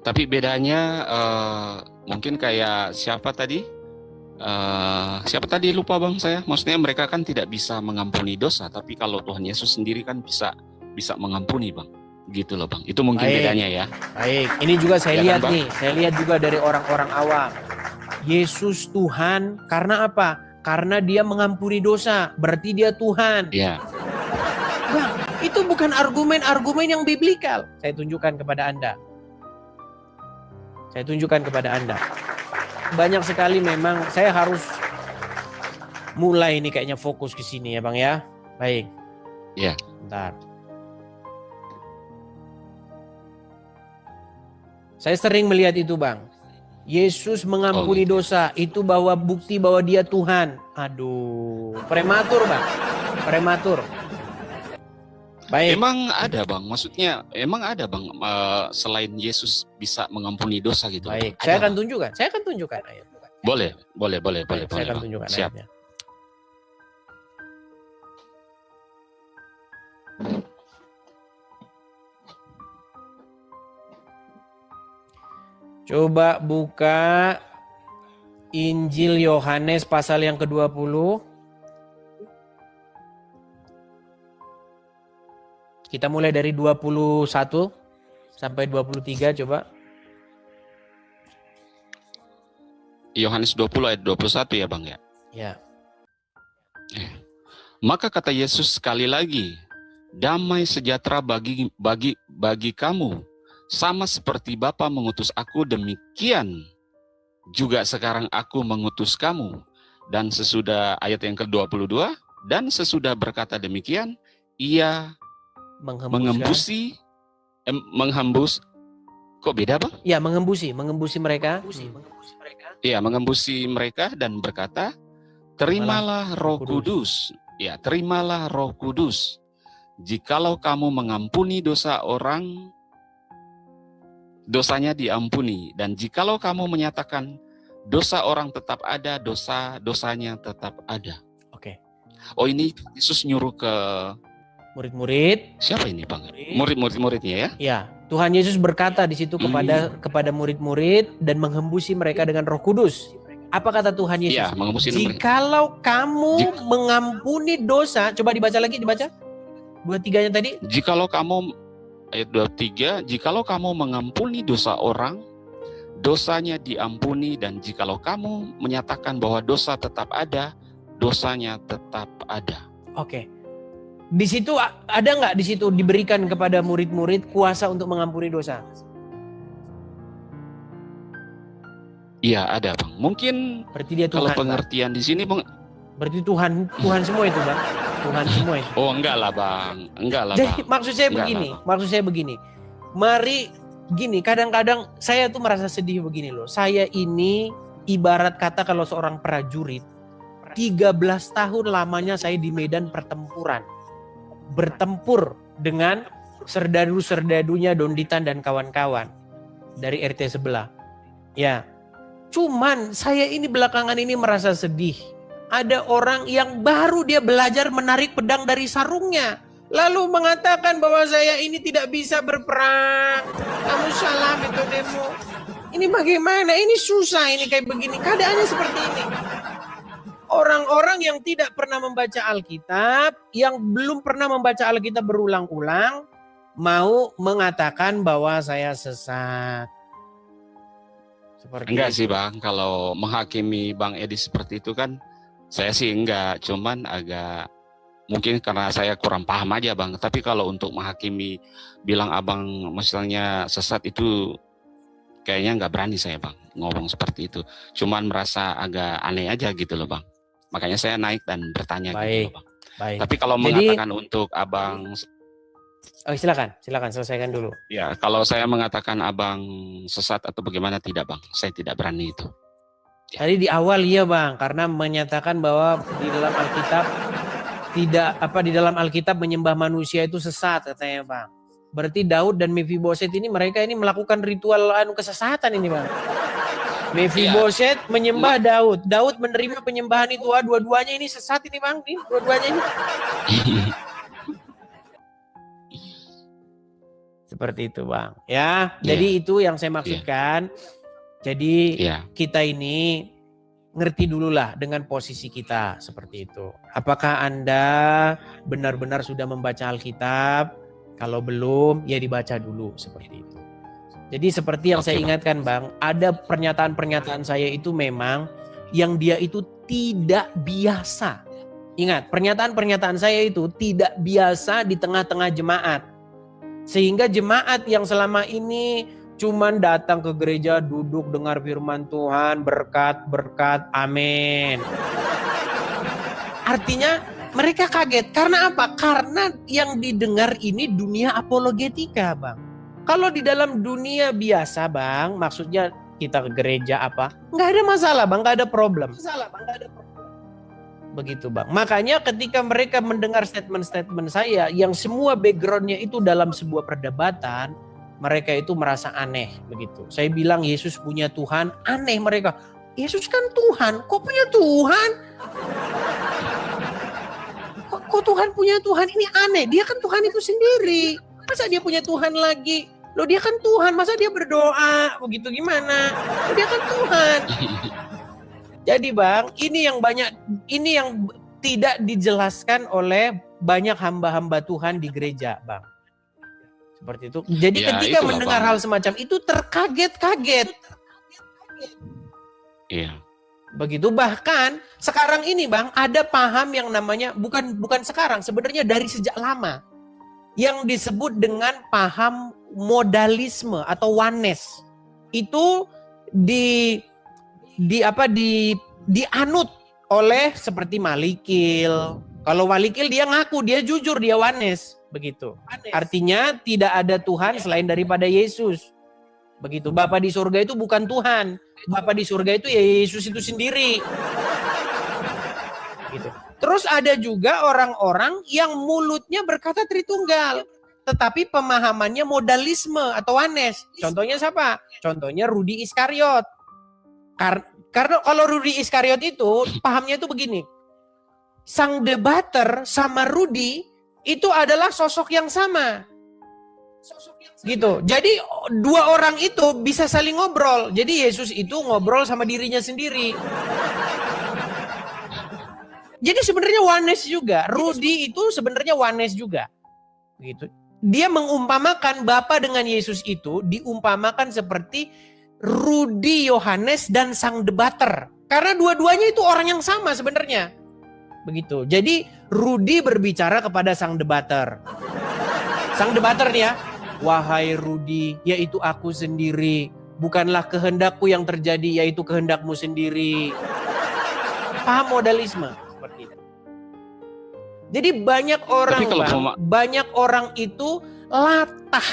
Tapi bedanya mungkin kayak siapa tadi? Siapa tadi lupa Bang saya. Maksudnya mereka kan tidak bisa mengampuni dosa, tapi kalau Tuhan Yesus sendiri kan bisa mengampuni Bang. Gitu loh Bang. Itu mungkin bedanya ya. Baik, ini juga saya lihat kan, nih. Saya lihat juga dari orang-orang awam. Yesus Tuhan karena apa? Karena dia mengampuni dosa, berarti dia Tuhan. Iya. Bang, itu bukan argumen-argumen yang biblikal. Saya tunjukkan kepada Anda. Banyak sekali memang saya harus mulai ini kayaknya fokus ke sini ya Bang ya. Baik. Iya. Bentar. Saya sering melihat itu Bang. Yesus mengampuni dosa. Itu bahwa bukti bahwa dia Tuhan. Aduh. Prematur Bang. Prematur. Baik. Emang ada Bang. Maksudnya emang ada Bang. Selain Yesus bisa mengampuni dosa gitu. Baik. Ada, Saya akan Bang? tunjukkan ayat. Boleh. Saya akan Bang. tunjukkan Siap. ayatnya. Coba buka Injil Yohanes pasal yang ke-20. Kita mulai dari 21 sampai 23 coba. Yohanes 20 ayat 21 ya Bang ya. Ya. Maka kata Yesus sekali lagi, damai sejahtera bagi kamu. Sama seperti Bapa mengutus aku, demikian juga sekarang aku mengutus kamu. Dan sesudah ayat yang ke-22, dan sesudah berkata demikian, ia menghembus. Kok beda Bang? Ya, mengembusi mereka. Iya, mengembusi mereka dan berkata, terimalah Roh Kudus. Ya, terimalah Roh Kudus. Jikalau kamu mengampuni dosa orang, dosanya diampuni, dan jikalau kamu menyatakan dosa orang tetap ada, dosanya tetap ada. Oke. Oh, ini Yesus nyuruh ke Murid-murid. siapa ini Bang? Murid-muridnya ya? Ya, Tuhan Yesus berkata di situ kepada murid-murid dan menghembusi mereka dengan Roh Kudus. Apa kata Tuhan Yesus? Iya, mengembusi mereka. Jikalau kamu mengampuni dosa, coba dibaca lagi, dibaca. 23-nya tadi. Jikalau kamu, ayat 23, jikalau kamu mengampuni dosa orang, dosanya diampuni, dan jikalau kamu menyatakan bahwa dosa tetap ada, dosanya tetap ada. Oke. Di situ ada nggak di situ diberikan kepada murid-murid kuasa untuk mengampuni dosa? Iya, ada Bang. Mungkin Berarti dia kalau Tuhan. pengertian di sini Bang. Berarti Tuhan semua itu Bang. Tuhan semua itu. Oh, enggak lah Bang. Jadi maksud saya begini. Mari gini, kadang-kadang saya tuh merasa sedih begini loh. Saya ini ibarat kata kalau seorang prajurit 13 tahun lamanya saya di medan pertempuran. Bertempur dengan serdadu-serdadunya Donditan dan kawan-kawan dari RT sebelah. Ya. Cuman saya ini belakangan ini merasa sedih. ada orang yang baru dia belajar menarik pedang dari sarungnya. Lalu mengatakan bahwa saya ini tidak bisa berperang. Kamu salah metodemu. Ini bagaimana? Ini susah ini kayak begini. Keadaannya seperti ini. Orang-orang yang tidak pernah membaca Alkitab, yang belum pernah membaca Alkitab berulang-ulang, mau mengatakan bahwa saya sesat. Seperti Enggak itu. sih Bang, kalau menghakimi Bang Edi seperti itu kan, saya sih enggak, cuman agak mungkin karena saya kurang paham aja Bang. Tapi kalau untuk menghakimi, bilang Abang misalnya sesat itu kayaknya nggak berani saya Bang, ngomong seperti itu. Cuman merasa agak aneh aja gitu loh Bang. Makanya saya naik dan bertanya gitu Baik, loh Bang. baik. Tapi kalau Jadi, mengatakan untuk Abang, oh silakan selesaikan dulu. ya kalau saya mengatakan Abang sesat atau bagaimana, tidak Bang, saya tidak berani itu. Tadi di awal iya Bang, karena menyatakan bahwa di dalam Alkitab di dalam Alkitab menyembah manusia itu sesat katanya Bang. Berarti Daud dan Mephiboset ini mereka ini melakukan ritual kesesatan ini Bang. Mephiboset menyembah Daud, Daud menerima penyembahan itu. Dua-duanya ini sesat ini Bang, nih dua-duanya ini. Seperti itu Bang. Ya, jadi itu yang saya maksudkan. Jadi kita ini ngerti dulu lah dengan posisi kita seperti itu. Apakah Anda benar-benar sudah membaca Alkitab? Kalau belum, ya dibaca dulu seperti itu. Jadi seperti yang saya ingatkan Bang, ada pernyataan-pernyataan saya itu memang yang dia itu tidak biasa. Ingat, pernyataan-pernyataan saya itu tidak biasa di tengah-tengah jemaat. Sehingga jemaat yang selama ini cuman datang ke gereja, duduk dengar firman Tuhan, berkat, amin. Artinya mereka kaget. Karena apa? Karena yang didengar ini dunia apologetika Bang. Kalau di dalam dunia biasa Bang, maksudnya kita ke gereja apa, nggak ada masalah Bang, nggak ada problem. Begitu Bang. Makanya ketika mereka mendengar statement-statement saya yang semua backgroundnya itu dalam sebuah perdebatan, mereka itu merasa aneh begitu. Saya bilang Yesus punya Tuhan, aneh mereka. Yesus kan Tuhan, kok punya Tuhan? Kok Tuhan punya Tuhan? Ini aneh, dia kan Tuhan itu sendiri. Masa dia punya Tuhan lagi? Loh dia kan Tuhan, masa dia berdoa? Begitu gimana? Loh dia kan Tuhan. Jadi Bang, ini yang tidak dijelaskan oleh banyak hamba-hamba Tuhan di gereja Bang. Seperti itu. Jadi ketika mendengar hal semacam itu terkaget-kaget. Iya. Begitu, bahkan sekarang ini Bang ada paham yang namanya bukan sekarang, sebenarnya dari sejak lama yang disebut dengan paham modalisme atau oneness. Itu dianut oleh seperti Malikil. Kalau Malikil dia ngaku, dia jujur, dia oneness, begitu. Artinya tidak ada Tuhan selain daripada Yesus. Begitu. Bapa di surga itu bukan Tuhan. Bapa di surga itu ya Yesus itu sendiri. Gitu. Terus ada juga orang-orang yang mulutnya berkata Tritunggal, tetapi pemahamannya modalisme atau oneness. Contohnya siapa? Contohnya Rudi Iskariot. Karena kalau Rudi Iskariot itu pahamnya itu begini. Sang debater sama Rudi itu adalah sosok yang sama. Gitu. Jadi dua orang itu bisa saling ngobrol. Jadi Yesus itu ngobrol sama dirinya sendiri. Jadi sebenarnya oneness juga. Rudi itu sebenarnya oneness juga. Gitu. Dia mengumpamakan Bapa dengan Yesus itu diumpamakan seperti Rudi Yohanes dan sang debater. Karena dua-duanya itu orang yang sama sebenarnya. Begitu. Jadi Rudi berbicara kepada sang debater. Sang debater nih ya. Wahai Rudi, yaitu aku sendiri. Bukanlah kehendakku yang terjadi, yaitu kehendakmu sendiri. Paham modalisme seperti itu. Jadi banyak orang itu latah.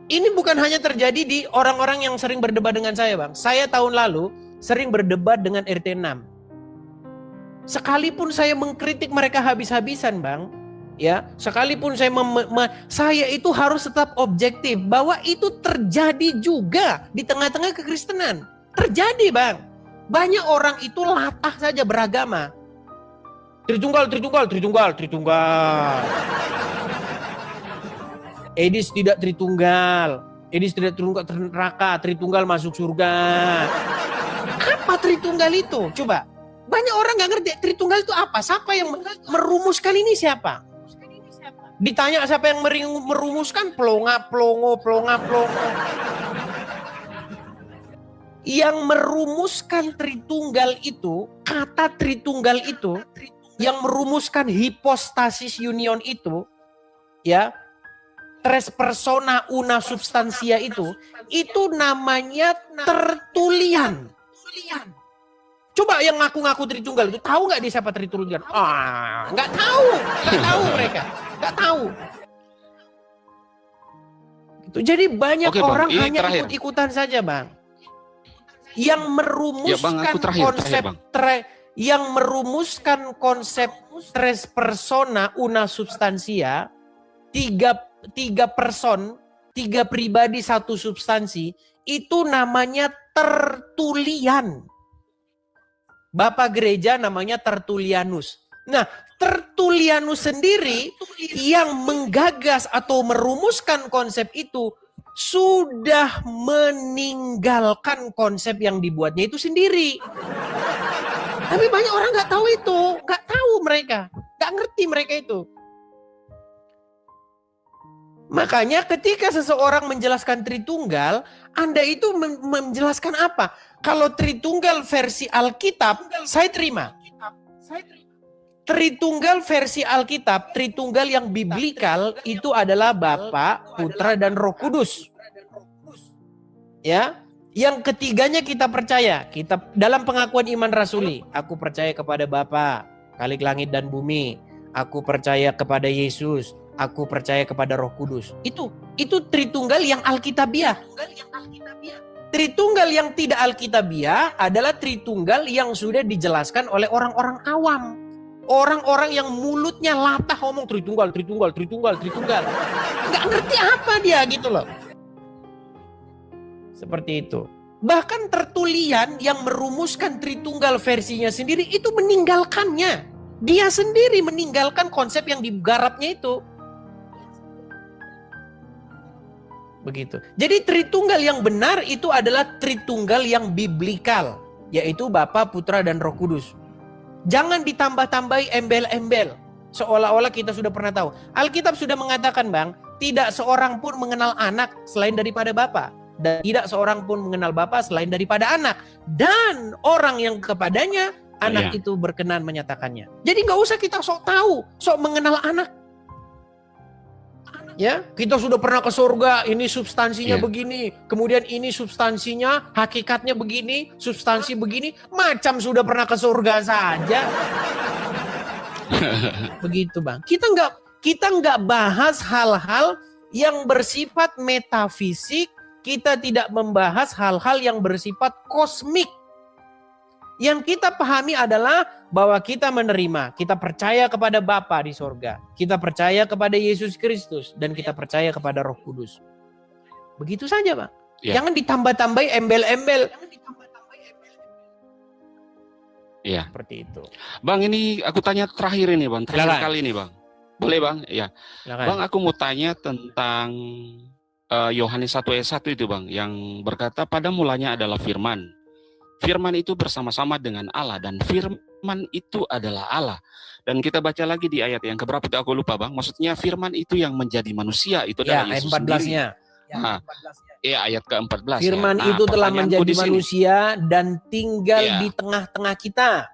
Ini bukan hanya terjadi di orang-orang yang sering berdebat dengan saya Bang. Saya tahun lalu sering berdebat dengan RT 6. Sekalipun saya mengkritik mereka habis-habisan Bang. Ya, sekalipun saya itu harus tetap objektif bahwa itu terjadi juga di tengah-tengah kekristenan. Terjadi Bang. Banyak orang itu latah saja beragama. Tritunggal, Tritunggal, Tritunggal, Tritunggal. Edis tidak Tritunggal. Edis tidak Tritunggal neraka, Tritunggal masuk surga. Apa Tritunggal itu? Coba. Banyak orang nggak ngerti Tritunggal itu apa. Siapa yang merumuskan ini siapa? Ditanya siapa yang merumuskan, plonga, plongo, plonga, plongo. Yang merumuskan Tritunggal itu, kata Tritunggal itu, yang merumuskan hipostasis union itu, ya, tres persona una substantia itu namanya Tertullian. Coba yang ngaku-ngaku Tritunggal itu tahu nggak dia siapa Tertullian? Nggak tahu mereka, nggak tahu. Gitu. Jadi banyak orang Bang, hanya terakhir. ikut-ikutan saja, Bang. Yang merumuskan konsep yang merumuskan konsep tres persona una substantia, tiga person, tiga pribadi satu substansi, itu namanya Tertullian. Bapak gereja namanya Tertullianus. Nah, Tertullianus sendiri yang menggagas atau merumuskan konsep itu sudah meninggalkan konsep yang dibuatnya itu sendiri. Tapi banyak orang nggak tahu itu, nggak tahu mereka, nggak ngerti mereka itu. Makanya ketika seseorang menjelaskan Tritunggal, Anda itu menjelaskan apa? Kalau Tritunggal versi Alkitab, saya terima. Tritunggal versi Alkitab, Tritunggal yang biblikal itu adalah Bapa, Putra, dan Roh Kudus. Ya, yang ketiganya kita percaya. Kita dalam pengakuan iman rasuli, aku percaya kepada Bapa, Khalik langit dan bumi. Aku percaya kepada Yesus. Aku percaya kepada Roh Kudus. Itu Tritunggal yang Alkitabiah. Tritunggal yang tidak Alkitabiah adalah Tritunggal yang sudah dijelaskan oleh orang-orang awam. Orang-orang yang mulutnya latah ngomong Tritunggal, Tritunggal, Tritunggal, Tritunggal. Nggak ngerti apa dia gitu loh. Seperti itu. Bahkan Tertullian yang merumuskan Tritunggal versinya sendiri itu meninggalkannya. Dia sendiri meninggalkan konsep yang digarapnya itu. Begitu. Jadi Tritunggal yang benar itu adalah Tritunggal yang biblikal, yaitu Bapa, Putra, dan Roh Kudus. Jangan ditambah-tambahi embel-embel, seolah-olah kita sudah pernah tahu. Alkitab sudah mengatakan, Bang, tidak seorang pun mengenal anak selain daripada Bapa, dan tidak seorang pun mengenal Bapa selain daripada anak, dan orang yang kepadanya anak itu berkenan menyatakannya. Jadi nggak usah kita sok tahu, sok mengenal anak. Ya, kita sudah pernah ke surga, ini substansinya begini, kemudian ini substansinya, hakikatnya begini, substansi begini, macam sudah pernah ke surga saja. Begitu, Bang. Kita nggak bahas hal-hal yang bersifat metafisik, kita tidak membahas hal-hal yang bersifat kosmik. Yang kita pahami adalah bahwa kita menerima, kita percaya kepada Bapa di sorga, kita percaya kepada Yesus Kristus, dan kita percaya kepada Roh Kudus. Begitu saja, Bang. Jangan ditambah-tambahi embel-embel. Iya. Seperti itu. Bang, ini aku tanya terakhir ini, Bang. Terakhir kali ini, Bang. Boleh, Bang? Ya. Bang, aku mau tanya tentang Yohanes 1 ayat 1 itu, Bang, yang berkata pada mulanya adalah firman. Firman itu bersama-sama dengan Allah, dan firman itu adalah Allah. Dan kita baca lagi di ayat yang keberapa itu aku lupa, Bang. Maksudnya firman itu yang menjadi manusia, itu adalah Yesus sendiri. Ayat ke-14. Firman itu telah menjadi manusia dan tinggal di tengah-tengah kita.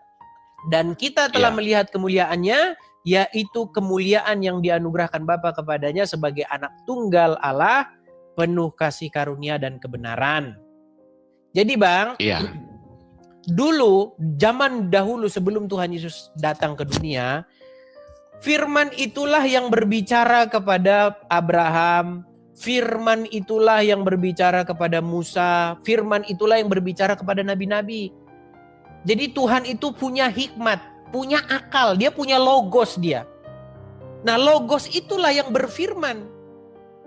Dan kita telah melihat kemuliaannya, yaitu kemuliaan yang dianugerahkan Bapa kepadanya sebagai anak tunggal Allah, penuh kasih karunia dan kebenaran. Jadi, Bang, dulu, zaman dahulu sebelum Tuhan Yesus datang ke dunia, firman itulah yang berbicara kepada Abraham, firman itulah yang berbicara kepada Musa, firman itulah yang berbicara kepada nabi-nabi. Jadi Tuhan itu punya hikmat, punya akal, dia punya logos dia. Nah, logos itulah yang berfirman.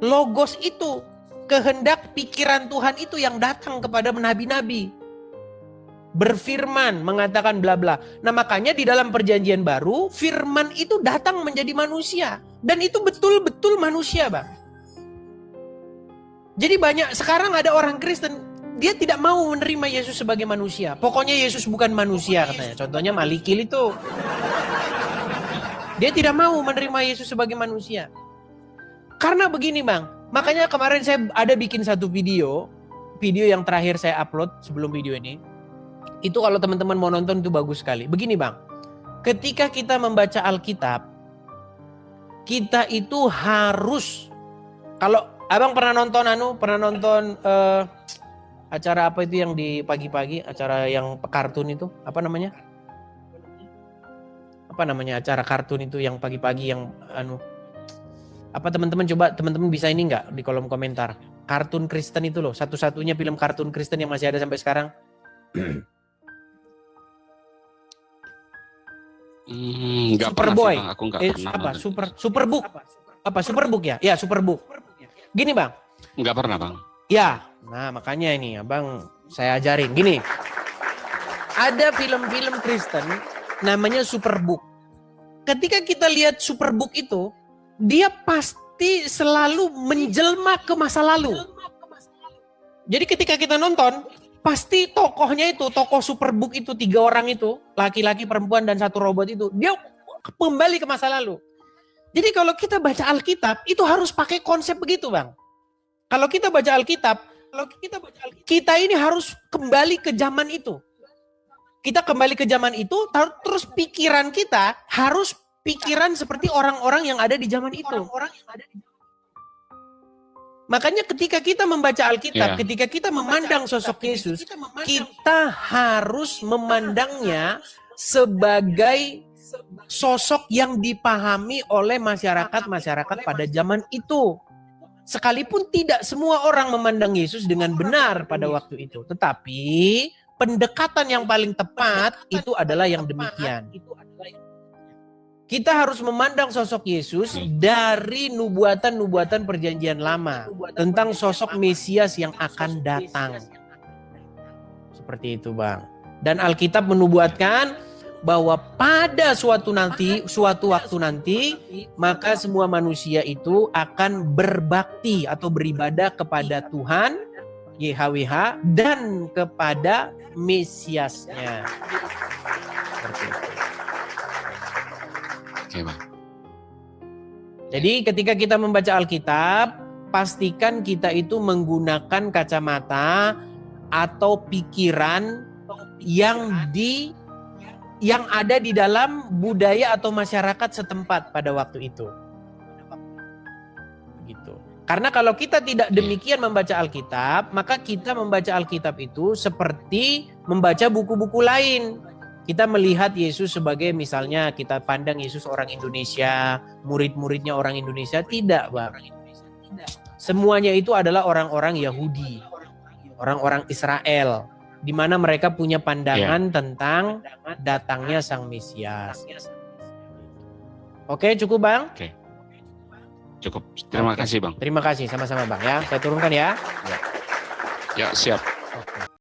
Logos itu, kehendak pikiran Tuhan itu yang datang kepada nabi-nabi. berfirman, mengatakan bla bla. Nah, makanya di dalam perjanjian baru, firman itu datang menjadi manusia. Dan itu betul-betul manusia, Bang. Jadi sekarang ada orang Kristen, dia tidak mau menerima Yesus sebagai manusia. Pokoknya Yesus bukan manusia katanya. Contohnya Malikil itu. Dia tidak mau menerima Yesus sebagai manusia. Karena begini, Bang. Makanya kemarin saya ada bikin satu video yang terakhir saya upload sebelum video ini. Itu kalau teman-teman mau nonton itu bagus sekali. Begini, Bang. Ketika kita membaca Alkitab, kita itu harus, kalau Abang pernah nonton acara apa itu yang di pagi-pagi, acara yang kartun itu, apa namanya? Apa namanya acara kartun itu yang pagi-pagi yang apa teman-teman coba teman-teman bisa ini enggak di kolom komentar. Kartun Kristen itu loh, satu-satunya film kartun Kristen yang masih ada sampai sekarang. Superboy. Aku nggak pernah. Apa? Superbook. Apa Superbook ya? Ya, Superbook. Gini, Bang. Nggak pernah, Bang. Ya, nah makanya ini Abang saya ajarin. Gini, ada film-film Kristen namanya Superbook. Ketika kita lihat Superbook itu, dia pasti selalu menjelma ke masa lalu. Jadi ketika kita nonton, pasti tokohnya itu, tokoh Superbook itu 3 orang itu, laki-laki, perempuan, dan 1 robot itu, dia kembali ke masa lalu. Jadi kalau kita baca Alkitab, itu harus pakai konsep begitu, Bang. Kalau kita baca Alkitab, kita ini harus kembali ke zaman itu. Kita kembali ke zaman itu, terus pikiran kita harus pikiran seperti orang-orang yang ada di zaman itu. Makanya ketika kita membaca Alkitab, ketika kita memandang sosok Yesus, kita harus memandangnya sebagai sosok yang dipahami oleh masyarakat pada zaman itu. Sekalipun tidak semua orang memandang Yesus dengan benar pada waktu itu. Tetapi pendekatan yang paling tepat itu adalah yang demikian. Kita harus memandang sosok Yesus dari nubuatan-nubuatan perjanjian lama. Tentang sosok Mesias yang akan datang. Seperti itu, Bang. Dan Alkitab menubuatkan bahwa pada suatu waktu nanti, maka semua manusia itu akan berbakti atau beribadah kepada Tuhan, YHWH, dan kepada Mesiasnya. Seperti itu. Oke, Bang. Jadi ketika kita membaca Alkitab, pastikan kita itu menggunakan kacamata atau pikiran yang ada di dalam budaya atau masyarakat setempat pada waktu itu. Gitu. Karena kalau kita tidak demikian membaca Alkitab, maka kita membaca Alkitab itu seperti membaca buku-buku lain. Kita melihat Yesus sebagai, misalnya kita pandang Yesus orang Indonesia, murid-muridnya orang Indonesia. Tidak, Bang. Semuanya itu adalah orang-orang Yahudi, orang-orang Israel, di mana mereka punya pandangan tentang datangnya Sang Mesias. Oke, cukup, Bang? Oke. Cukup. Terima kasih, Bang. Terima kasih, sama-sama, Bang, ya. Saya turunkan ya. Ya, siap.